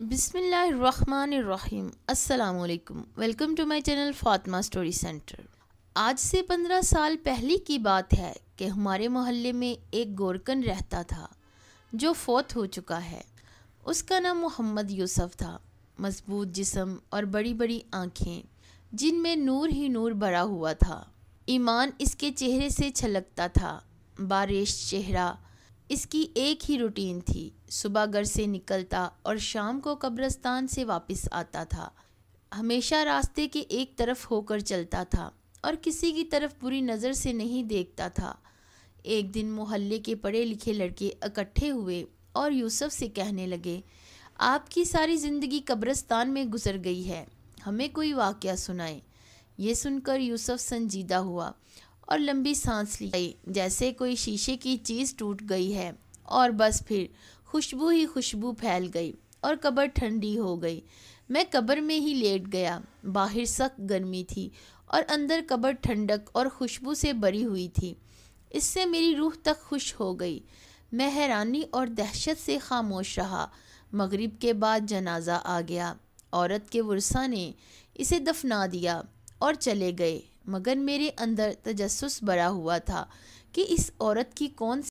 بسم اللہ الرحمن الرحیم۔ السلام علیکم، welcome to my channel Fatima story centre. آج سے 15 سال پہلے کی بات ہے کہ ہمارے محلے میں ایک گورکن رہتا تھا جو فوت ہو چکا ہے۔ اس کا نام محمد یوسف تھا۔ مضبوط جسم اور بڑی بڑی آنکھیں جن میں نور ہی نور بھرا ہوا تھا۔ ایمان اس کے چہرے سے چھلکتا تھا۔ باریش چہرہ، اس کی ایک ہی روٹین تھی، صبح گھر سے نکلتا اور شام کو قبرستان سے واپس آتا تھا۔ ہمیشہ راستے کے ایک طرف ہو کر چلتا تھا اور کسی کی طرف بری نظر سے نہیں دیکھتا تھا۔ ایک دن محلے کے پڑھے لکھے لڑکے اکٹھے ہوئے اور یوسف سے کہنے لگے، آپ کی ساری زندگی قبرستان میں گزر گئی ہے، ہمیں کوئی واقعہ سنائیں۔ یہ سن کر یوسف سنجیدہ ہوا اور لمبی سانس لی، جیسے کوئی شیشے کی چیز ٹوٹ گئی ہے، اور بس پھر خوشبو ہی خوشبو پھیل گئی اور قبر ٹھنڈی ہو گئی۔ میں قبر میں ہی لیٹ گیا۔ باہر سخت گرمی تھی اور اندر قبر ٹھنڈک اور خوشبو سے بھری ہوئی تھی۔ اس سے میری روح تک خوش ہو گئی۔ میں حیرانی اور دہشت سے خاموش رہا۔ مغرب کے بعد جنازہ آ گیا۔ عورت کے ورثاء نے اسے دفنا دیا اور چلے گئے، مگر میرے اندر تجسس بھرا ہوا تھا کہ اس عورت کی کون